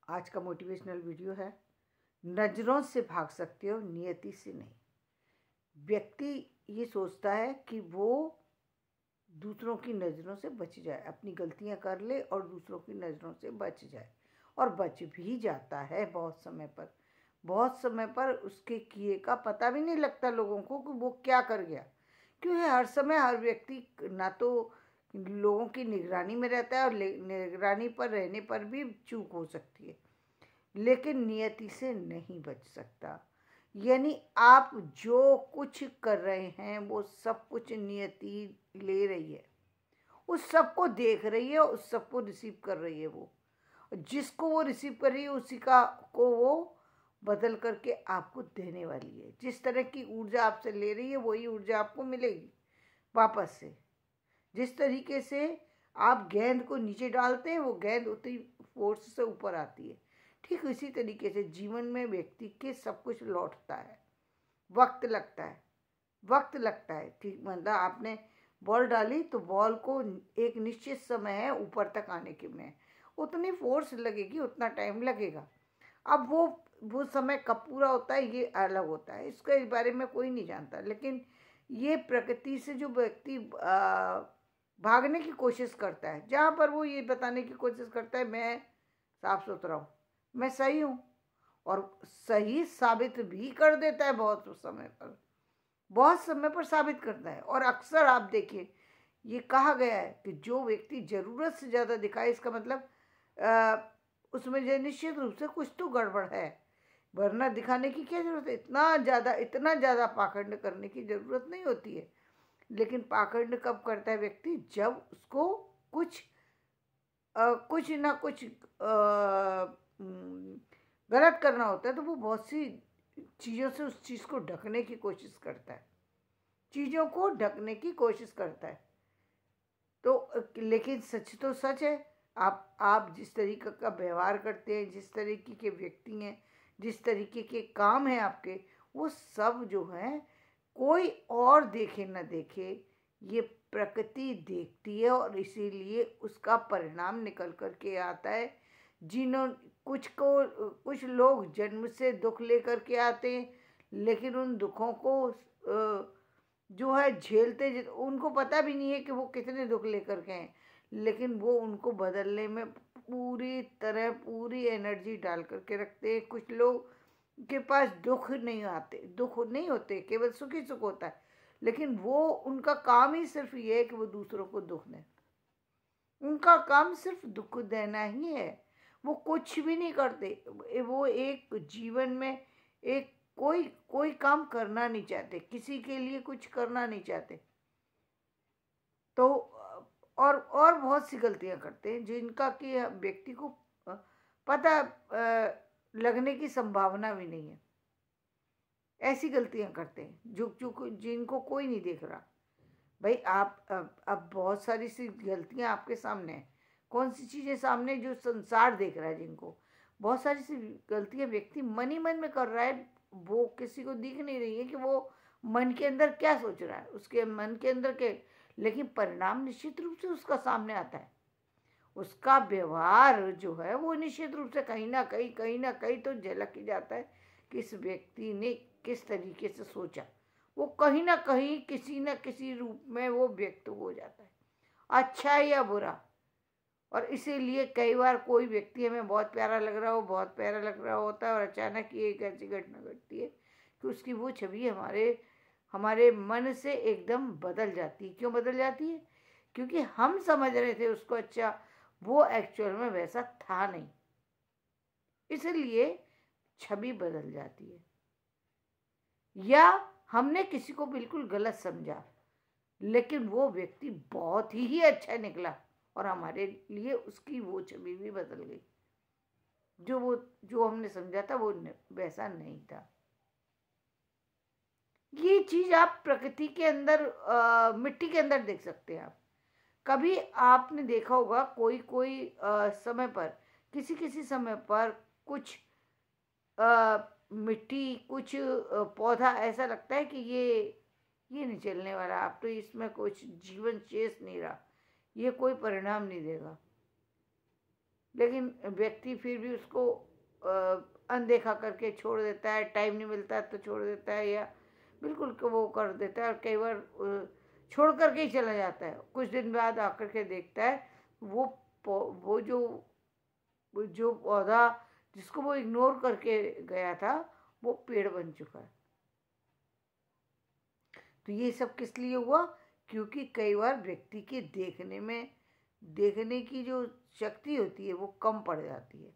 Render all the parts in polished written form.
आज का motivational video है, नज़रों से भाग सकते हो, नियति से नहीं। व्यक्ति ये सोचता है कि वो दूसरों की नज़रों से बच जाए, अपनी गलतियां कर ले और दूसरों की नज़रों से बच जाए, और बच भी जाता है बहुत समय पर उसके किए का पता भी नहीं लगता लोगों को कि वो क्या कर गया। क्यों है, हर समय हर व्यक्ति ना तो लोगों की निगरानी में रहता है और निगरानी पर रहने पर भी चूक हो सकती है, लेकिन नियति से नहीं बच सकता। यानी आप जो कुछ कर रहे हैं वो सब कुछ नियति ले रही है, उस सब को देख रही है, उस सब को रिसीव कर रही है। वो जिसको वो रिसीव कर रही है उसी का को वो बदल करके आपको देने वाली है। जिस तरह की ऊर्जा आपसे ले रही है वही ऊर्जा आपको मिलेगी वापस से। जिस तरीके से आप गेंद को नीचे डालते हैं वो गेंद उतनी फोर्स से ऊपर आती है। ठीक इसी तरीके से जीवन में व्यक्ति के सब कुछ लौटता है, वक्त लगता है। ठीक मतलब आपने बॉल डाली तो बॉल को एक निश्चित समय है ऊपर तक आने के में, उतनी फोर्स लगेगी, उतना टाइम लगेगा। अब वो समय कब पूरा होता है ये अलग होता है, इसके बारे में कोई नहीं जानता। लेकिन ये प्रकृति से जो व्यक्ति भागने की कोशिश करता है, जहाँ पर वो ये बताने की कोशिश करता है मैं साफ सुथरा हूँ, मैं सही हूँ, और सही साबित भी कर देता है बहुत समय पर साबित करता है। और अक्सर आप देखिए ये कहा गया है कि जो व्यक्ति जरूरत से ज़्यादा दिखाए, इसका मतलब उसमें जो निश्चित रूप से कुछ तो गड़बड़ है, वरना दिखाने की क्या जरूरत है। इतना ज़्यादा पाखंड करने की ज़रूरत नहीं होती है। लेकिन पाखंड कब करता है व्यक्ति, जब उसको कुछ ना कुछ गलत करना होता है, तो वो बहुत सी चीज़ों से उस चीज़ को ढकने की कोशिश करता है, तो लेकिन सच तो सच है। आप जिस तरीके का व्यवहार करते हैं, जिस तरीके के व्यक्ति हैं, जिस तरीके के काम हैं आपके, वो सब जो है कोई और देखे न देखे, ये प्रकृति देखती है, और इसीलिए उसका परिणाम निकल करके आता है। कुछ लोग जन्म से दुख लेकर के आते हैं, लेकिन उन दुखों को जो है झेलते, उनको पता भी नहीं है कि वो कितने दुख लेकर के हैं, लेकिन वो उनको बदलने में पूरी एनर्जी डाल करके रखते हैं। कुछ लोग के पास दुख नहीं होते, केवल सुखी सुख होता है, लेकिन वो उनका काम ही सिर्फ ये है कि वो दूसरों को दुख दें। उनका काम सिर्फ दुख देना ही है, वो कुछ भी नहीं करते। वो एक जीवन में एक कोई काम करना नहीं चाहते, किसी के लिए कुछ करना नहीं चाहते। तो और बहुत सी गलतियां करते हैं जिनका कि व्यक्ति को पता लगने की संभावना भी नहीं है। ऐसी गलतियां करते हैं जिनको कोई नहीं देख रहा। भाई आप अब बहुत सारी सी गलतियां आपके सामने हैं। कौन सी चीज़ें सामने जो संसार देख रहा है, जिनको बहुत सारी सी गलतियां व्यक्ति मन ही मन में कर रहा है, वो किसी को दिख नहीं रही है कि वो मन के अंदर क्या सोच रहा है, उसके मन के अंदर के, लेकिन परिणाम निश्चित रूप से उसका सामने आता है। उसका व्यवहार जो है वो निश्चित रूप से कहीं ना कहीं तो झलक ही जाता है कि इस व्यक्ति ने किस तरीके से सोचा। वो कहीं ना कहीं किसी न किसी रूप में वो व्यक्त हो जाता है, अच्छा या बुरा। और इसीलिए कई बार कोई व्यक्ति हमें बहुत प्यारा लग रहा होता है, और अचानक ही एक ऐसी घटना घटती है कि उसकी वो छवि हमारे मन से एकदम बदल जाती है। क्यों बदल जाती है? क्योंकि हम समझ रहे थे उसको अच्छा, वो एक्चुअल में वैसा था नहीं, इसलिए छवि बदल जाती है। या हमने किसी को बिल्कुल गलत समझा, लेकिन वो व्यक्ति बहुत ही अच्छा निकला, और हमारे लिए उसकी वो छवि भी बदल गई। जो हमने समझा था वो वैसा नहीं था। ये चीज आप प्रकृति के अंदर मिट्टी के अंदर देख सकते हैं। आप कभी आपने देखा होगा कोई समय पर, किसी समय पर कुछ मिट्टी, कुछ पौधा ऐसा लगता है कि ये नहीं चलने वाला, अब तो इसमें कुछ जीवन शेष नहीं रहा, ये कोई परिणाम नहीं देगा। लेकिन व्यक्ति फिर भी उसको अनदेखा करके छोड़ देता है, टाइम नहीं मिलता तो छोड़ देता है, या बिल्कुल वो कर देता है, और कई बार छोड़ करके ही चला जाता है। कुछ दिन बाद आकर के देखता है वो जो पौधा जिसको वो इग्नोर करके गया था वो पेड़ बन चुका है। तो ये सब किस लिए हुआ? क्योंकि कई बार व्यक्ति के देखने की जो शक्ति होती है वो कम पड़ जाती है,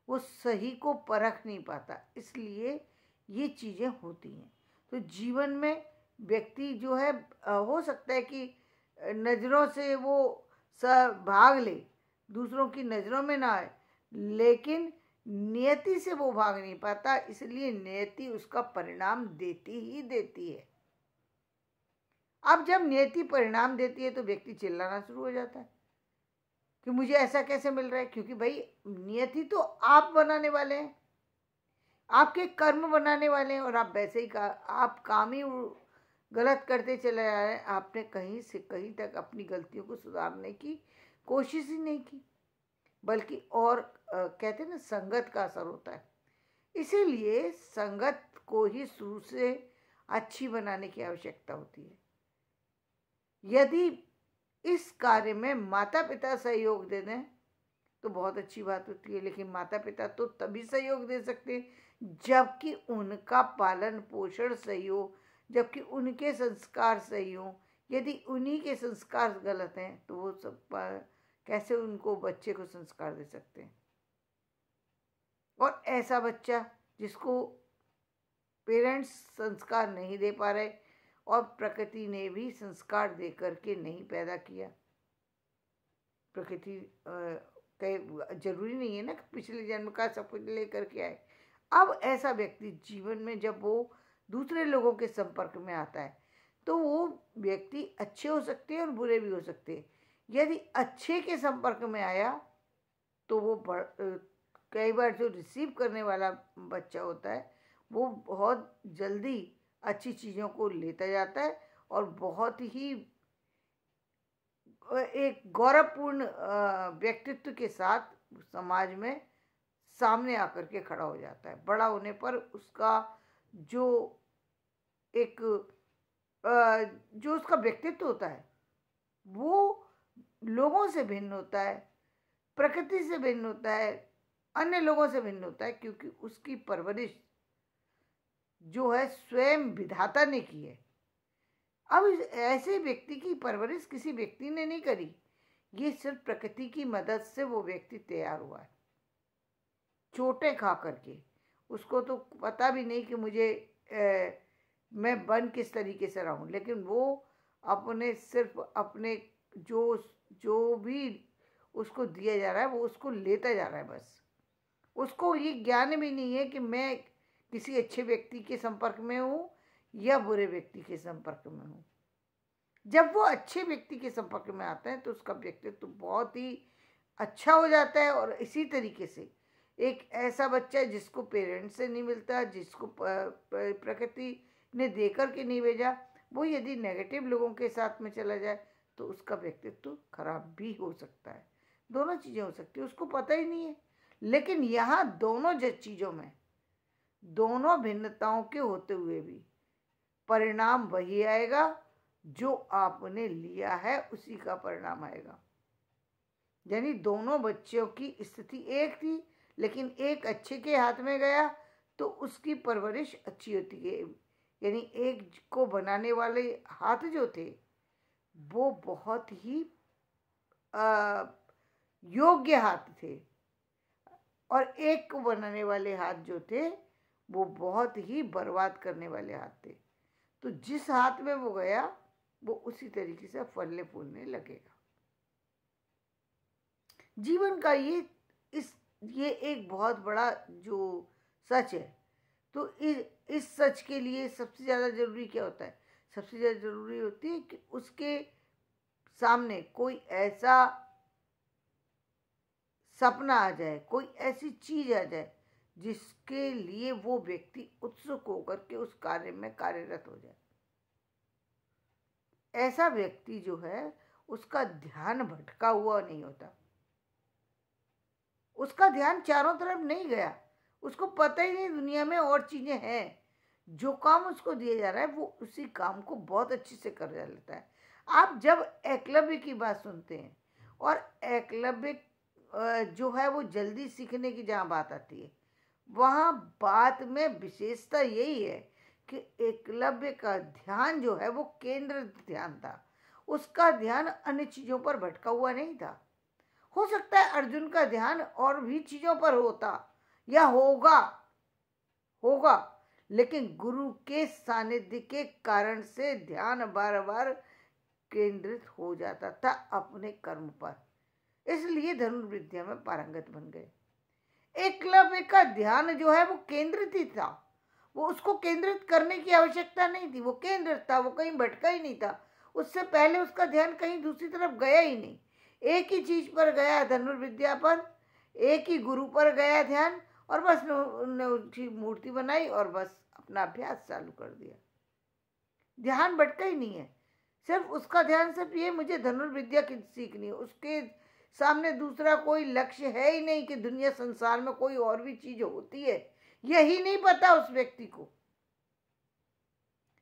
वो सही को परख नहीं पाता, इसलिए ये चीज़ें होती हैं। तो जीवन में व्यक्ति जो है हो सकता है कि नज़रों से वो भाग ले, दूसरों की नज़रों में ना आए, लेकिन नियति से वो भाग नहीं पाता, इसलिए नियति उसका परिणाम देती ही देती है। अब जब नियति परिणाम देती है तो व्यक्ति चिल्लाना शुरू हो जाता है कि मुझे ऐसा कैसे मिल रहा है, क्योंकि भाई नियति तो आप बनाने वाले हैं, आपके कर्म बनाने वाले हैं, और आप वैसे ही आप काम ही गलत करते चले आ रहे हैं। आपने कहीं से कहीं तक अपनी गलतियों को सुधारने की कोशिश ही नहीं की, बल्कि और कहते हैं ना, संगत का असर होता है। इसीलिए संगत को ही शुरू से अच्छी बनाने की आवश्यकता होती है। यदि इस कार्य में माता पिता सहयोग दे दें तो बहुत अच्छी बात होती है, लेकिन माता पिता तो तभी सहयोग दे सकते हैं जबकि उनका पालन पोषण सही हो, जबकि उनके संस्कार सही हो। यदि उन्हीं के संस्कार गलत हैं तो वो सब कैसे उनको बच्चे को संस्कार दे सकते हैं? और ऐसा बच्चा जिसको पेरेंट्स संस्कार नहीं दे पा रहे और प्रकृति ने भी संस्कार दे करके नहीं पैदा किया, प्रकृति जरूरी नहीं है ना कि पिछले जन्म का सब कुछ लेकर के आए। अब ऐसा व्यक्ति जीवन में जब वो दूसरे लोगों के संपर्क में आता है तो वो व्यक्ति अच्छे हो सकते हैं और बुरे भी हो सकते हैं। यदि अच्छे के संपर्क में आया तो वो कई बार जो रिसीव करने वाला बच्चा होता है वो बहुत जल्दी अच्छी चीज़ों को लेता जाता है और बहुत ही एक गौरवपूर्ण व्यक्तित्व के साथ समाज में सामने आकर के खड़ा हो जाता है। बड़ा होने पर उसका जो उसका व्यक्तित्व होता है वो लोगों से भिन्न होता है, प्रकृति से भिन्न होता है, अन्य लोगों से भिन्न होता है, क्योंकि उसकी परवरिश जो है स्वयं विधाता ने की है। अब ऐसे व्यक्ति की परवरिश किसी व्यक्ति ने नहीं करी, ये सिर्फ प्रकृति की मदद से वो व्यक्ति तैयार हुआ है, चोटें खा करके। उसको तो पता भी नहीं कि मैं बन किस तरीके से रहा हूँ, लेकिन वो सिर्फ अपने जो भी उसको दिया जा रहा है वो उसको लेता जा रहा है। बस उसको ये ज्ञान भी नहीं है कि मैं किसी अच्छे व्यक्ति के संपर्क में हूँ या बुरे व्यक्ति के संपर्क में हूँ। जब वो अच्छे व्यक्ति के संपर्क में आता है तो उसका व्यक्तित्व बहुत ही अच्छा हो जाता है। और इसी तरीके से एक ऐसा बच्चा जिसको पेरेंट्स से नहीं मिलता, जिसको प्रकृति ने देकर के नहीं भेजा, वो यदि नेगेटिव लोगों के साथ में चला जाए तो उसका व्यक्तित्व खराब भी हो सकता है। दोनों चीज़ें हो सकती है, उसको पता ही नहीं है। लेकिन यहाँ दोनों चीज़ों में दोनों भिन्नताओं के होते हुए भी परिणाम वही आएगा जो आपने लिया है, उसी का परिणाम आएगा। यानी दोनों बच्चों की स्थिति एक थी, लेकिन एक अच्छे के हाथ में गया तो उसकी परवरिश अच्छी होती है। यानी एक को बनाने वाले हाथ जो थे वो बहुत ही योग्य हाथ थे, और एक को बनाने वाले हाथ जो थे वो बहुत ही बर्बाद करने वाले हाथ थे। तो जिस हाथ में वो गया वो उसी तरीके से फलने फूलने लगेगा। जीवन का ये एक बहुत बड़ा जो सच है। तो इस सच के लिए सबसे ज़्यादा ज़रूरी क्या होता है? सबसे ज़्यादा ज़रूरी होती है कि उसके सामने कोई ऐसा सपना आ जाए, कोई ऐसी चीज़ आ जाए जिसके लिए वो व्यक्ति उत्सुक होकर के उस कार्य में कार्यरत हो जाए। ऐसा व्यक्ति जो है उसका ध्यान भटका हुआ नहीं होता, उसका ध्यान चारों तरफ नहीं गया, उसको पता ही नहीं दुनिया में और चीजें हैं। जो काम उसको दिया जा रहा है वो उसी काम को बहुत अच्छे से कर लेता है। आप जब एकलव्य की बात सुनते हैं, और एकलव्य जो है वो जल्दी सीखने की जहाँ बात आती है, वहाँ बात में विशेषता यही है कि एकलव्य का ध्यान जो है वो केंद्रित ध्यान था। उसका ध्यान अन्य चीजों पर भटका हुआ नहीं था। हो सकता है अर्जुन का ध्यान और भी चीजों पर होता या होगा होगा लेकिन गुरु के सानिध्य के कारण से ध्यान बार बार केंद्रित हो जाता था अपने कर्म पर, इसलिए धनुर्विद्या में पारंगत बन गए। एकलव्य का ध्यान जो है वो केंद्रित ही था, वो उसको केंद्रित करने की आवश्यकता नहीं थी, वो केंद्रित था, वो कहीं भटका ही नहीं था। उससे पहले उसका ध्यान कहीं दूसरी तरफ गया ही नहीं, एक ही चीज पर गया, धनुर्विद्या पर, एक ही गुरु पर गया ध्यान, और बस उन्होंने उसकी मूर्ति बनाई और बस अपना अभ्यास चालू कर दिया। ध्यान भटका ही नहीं है, सिर्फ उसका ध्यान सिर्फ ये मुझे धनुर्विद्या की सीखनी है, उसके सामने दूसरा कोई लक्ष्य है ही नहीं कि दुनिया संसार में कोई और भी चीज होती है, यही नहीं पता उस व्यक्ति को।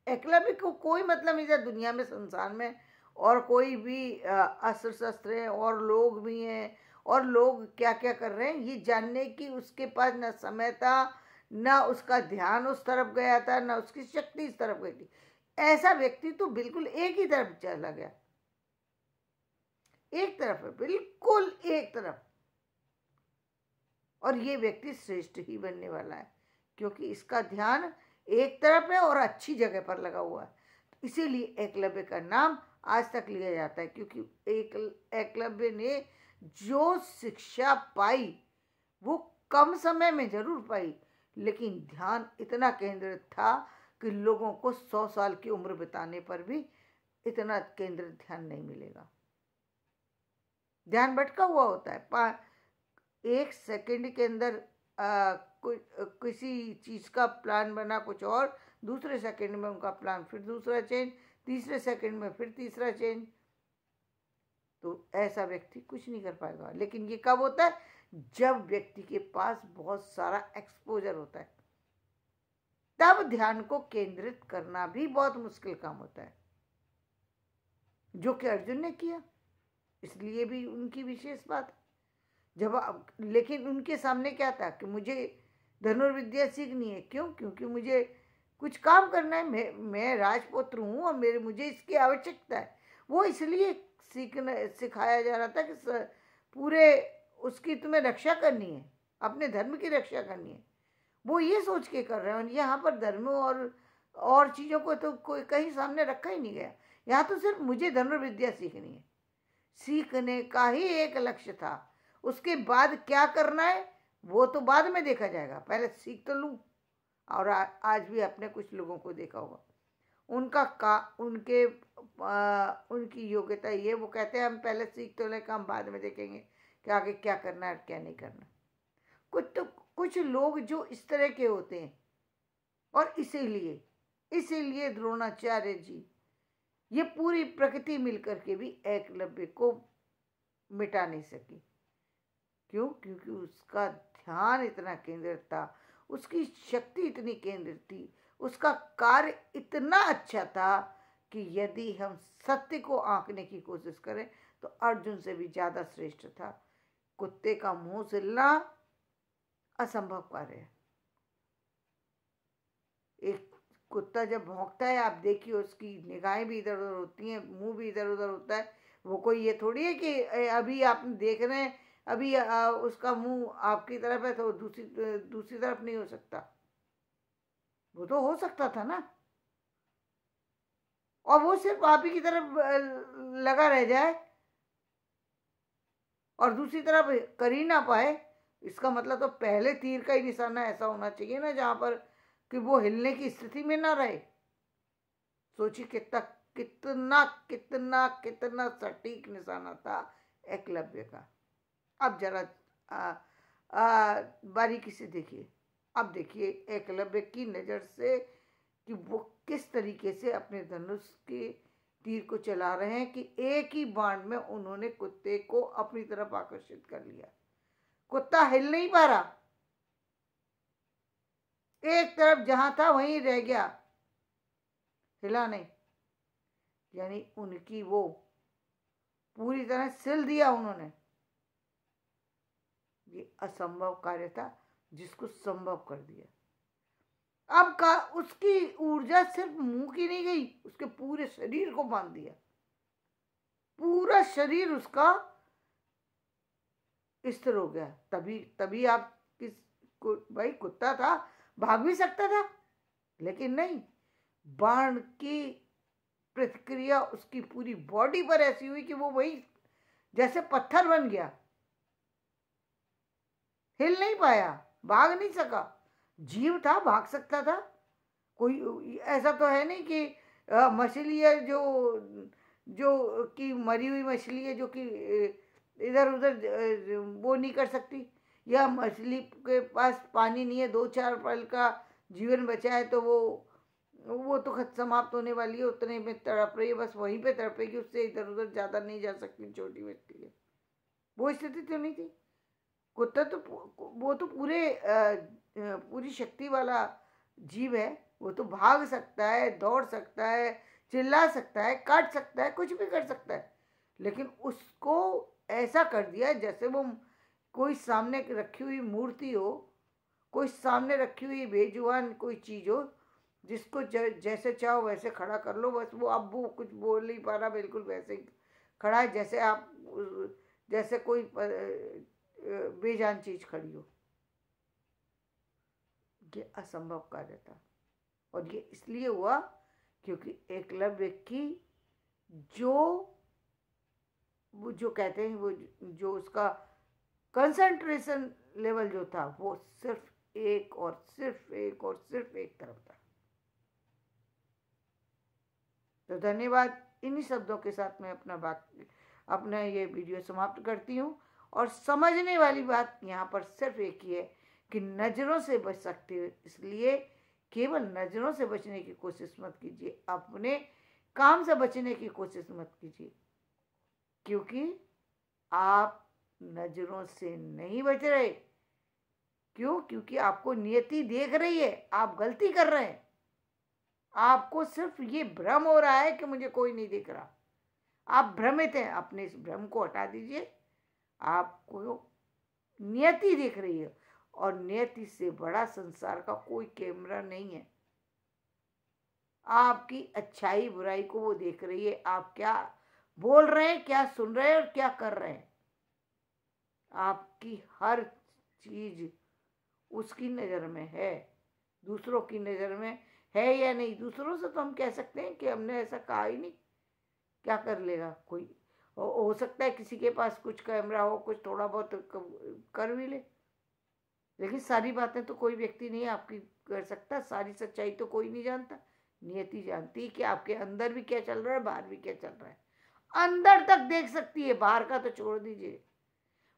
एकलव्य को कोई मतलब नहीं था दुनिया में संसार में और कोई भी अस्त्र शस्त्र है और लोग भी हैं और लोग क्या क्या कर रहे हैं ये जानने की उसके पास न समय था, न उसका ध्यान उस तरफ गया था, न उसकी शक्ति इस तरफ गई थी। ऐसा व्यक्ति तो बिल्कुल एक ही तरफ चला गया, एक तरफ है, बिल्कुल एक तरफ। और ये व्यक्ति श्रेष्ठ ही बनने वाला है क्योंकि इसका ध्यान एक तरफ है और अच्छी जगह पर लगा हुआ है। इसीलिए एकलव्य का नाम आज तक लिया जाता है क्योंकि एकलव्य ने जो शिक्षा पाई वो कम समय में जरूर पाई, लेकिन ध्यान इतना केंद्रित था कि लोगों को 100 साल की उम्र बिताने पर भी इतना केंद्रित ध्यान नहीं मिलेगा। ध्यान भटका हुआ होता है, एक सेकंड के अंदर किसी चीज का प्लान बना कुछ और, दूसरे सेकंड में उनका प्लान फिर दूसरा चेंज, तीसरे सेकंड में फिर तीसरा चेंज। तो ऐसा व्यक्ति कुछ नहीं कर पाएगा। लेकिन ये कब होता है? जब व्यक्ति के पास बहुत सारा एक्सपोजर होता है, तब ध्यान को केंद्रित करना भी बहुत मुश्किल काम होता है, जो कि अर्जुन ने किया, इसलिए भी उनकी विशेष बात है। लेकिन उनके सामने क्या था कि मुझे धनुर्विद्या सीखनी है, क्यों? क्योंकि मुझे कुछ काम करना है, मैं राजपुत्र हूँ और मुझे इसकी आवश्यकता है। वो इसलिए सिखाया जा रहा था कि पूरे उसकी तुम्हें रक्षा करनी है, अपने धर्म की रक्षा करनी है। वो ये सोच के कर रहे हैं। यहाँ पर धर्म और चीज़ों को तो कोई कहीं सामने रखा ही नहीं गया। यहाँ तो सिर्फ मुझे धनुर्विद्या सीखनी है, सीखने का ही एक लक्ष्य था। उसके बाद क्या करना है वो तो बाद में देखा जाएगा, पहले सीख तो लूँ। और आज भी अपने कुछ लोगों को देखा होगा, उनकी योग्यता ये, वो कहते हैं हम पहले सीख तो लें, हम बाद में देखेंगे कि आगे क्या करना है और क्या नहीं करना। कुछ लोग जो इस तरह के होते हैं, और इसीलिए द्रोणाचार्य जी, ये पूरी प्रकृति मिलकर के भी एकलव्य को मिटा नहीं सकी। क्यों? क्योंकि उसका ध्यान इतना केंद्रित था, उसकी शक्ति इतनी केंद्रित थी, उसका कार्य इतना अच्छा था कि यदि हम सत्य को आंकने की कोशिश करें तो अर्जुन से भी ज्यादा श्रेष्ठ था। कुत्ते का मुंह सिलना असंभव कार्य है। एक कुत्ता जब भौंकता है, आप देखिए उसकी निगाहें भी इधर उधर होती हैं, मुंह भी इधर उधर होता है। वो कोई ये थोड़ी है कि अभी आप देख रहे हैं, अभी उसका मुंह आपकी तरफ है तो दूसरी तरफ नहीं हो सकता। वो तो हो सकता था ना, और वो सिर्फ आप ही की तरफ लगा रह जाए और दूसरी तरफ कर ही ना पाए। इसका मतलब तो पहले तीर का ही निशाना ऐसा होना चाहिए ना जहां पर कि वो हिलने की स्थिति में ना रहे। सोचिए कितना कितना कितना कितना सटीक निशाना था एकलव्य का। अब जरा बारीकी से देखिए, अब देखिए एकलव्य की नज़र से कि वो किस तरीके से अपने धनुष के तीर को चला रहे हैं कि एक ही बाण में उन्होंने कुत्ते को अपनी तरफ आकर्षित कर लिया। कुत्ता हिल नहीं पा रहा, एक तरफ जहां था वहीं रह गया, हिला नहीं। यानी उनकी वो पूरी तरह सिल दिया उन्होंने। ये असंभव कार्य था जिसको संभव कर दिया। अब का उसकी ऊर्जा सिर्फ मुंह की नहीं गई, उसके पूरे शरीर को बांध दिया। पूरा शरीर उसका स्थिर हो गया। तभी तभी आप भाई कुत्ता था, भाग भी सकता था, लेकिन नहीं, बाण की प्रतिक्रिया उसकी पूरी बॉडी पर ऐसी हुई कि वो वही जैसे पत्थर बन गया, हिल नहीं पाया, भाग नहीं सका। जीव था, भाग सकता था। कोई ऐसा तो है नहीं कि मछली है जो जो कि मरी हुई मछली है जो कि इधर उधर वो नहीं कर सकती, या मछली के पास पानी नहीं है, 2-4 पल का जीवन बचा है तो वो तो खत समाप्त होने वाली है, उतने में तड़प रही है, बस वहीं पे तड़पेगी, उससे इधर उधर ज़्यादा नहीं जा सकती, छोटी मछली है। वो स्थिति तो नहीं थी। कुत्ता तो वो तो पूरी शक्ति वाला जीव है। वो तो भाग सकता है, दौड़ सकता है, चिल्ला सकता है, काट सकता है, कुछ भी कर सकता है। लेकिन उसको ऐसा कर दिया जैसे वो कोई सामने रखी हुई मूर्ति हो, कोई सामने रखी हुई बेजुबान कोई चीज हो, जिसको जैसे चाहो वैसे खड़ा कर लो। बस वो कुछ बोल नहीं पा रहा, बिल्कुल वैसे ही खड़ा है जैसे कोई बेजान चीज खड़ी हो। ये असंभव कार्य था, और ये इसलिए हुआ क्योंकि एकलव्य की वो जो कहते हैं वो जो उसका कंसंट्रेशन लेवल जो था वो सिर्फ एक और सिर्फ एक और सिर्फ एक तरफ था। तो धन्यवाद। इन्हीं शब्दों के साथ मैं अपना ये वीडियो समाप्त करती हूँ। और समझने वाली बात यहाँ पर सिर्फ एक ही है कि नज़रों से बच सकते हो, इसलिए केवल नज़रों से बचने की कोशिश मत कीजिए, अपने काम से बचने की कोशिश मत कीजिए, क्योंकि आप नज़रों से नहीं बच रहे। क्यों? क्योंकि आपको नियति देख रही है, आप गलती कर रहे हैं। आपको सिर्फ ये भ्रम हो रहा है कि मुझे कोई नहीं दिख रहा, आप भ्रमित हैं। अपने इस भ्रम को हटा दीजिए। आपको नियति दिख रही है, और नियति से बड़ा संसार का कोई कैमरा नहीं है। आपकी अच्छाई बुराई को वो देख रही है, आप क्या बोल रहे हैं, क्या सुन रहे हैं और क्या कर रहे हैं। आपकी हर चीज उसकी नज़र में है, दूसरों की नज़र में है या नहीं। दूसरों से तो हम कह सकते हैं कि हमने ऐसा कहा ही नहीं, क्या कर लेगा कोई। हो सकता है किसी के पास कुछ कैमरा हो, कुछ थोड़ा बहुत कर भी ले, लेकिन सारी बातें तो कोई व्यक्ति नहीं आपकी कर सकता, सारी सच्चाई तो कोई नहीं जानता। नियति जानती है कि आपके अंदर भी क्या चल रहा है, बाहर भी क्या चल रहा है। अंदर तक देख सकती है, बाहर का तो छोड़ दीजिए।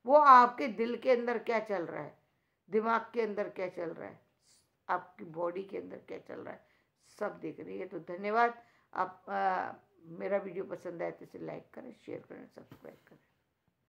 वो आपके दिल के अंदर क्या चल रहा है, दिमाग के अंदर क्या चल रहा है, आपकी बॉडी के अंदर क्या चल रहा है, सब देख रही है। तो धन्यवाद। आप मेरा वीडियो पसंद आए तो इसे लाइक करें, शेयर करें, सब्सक्राइब करें।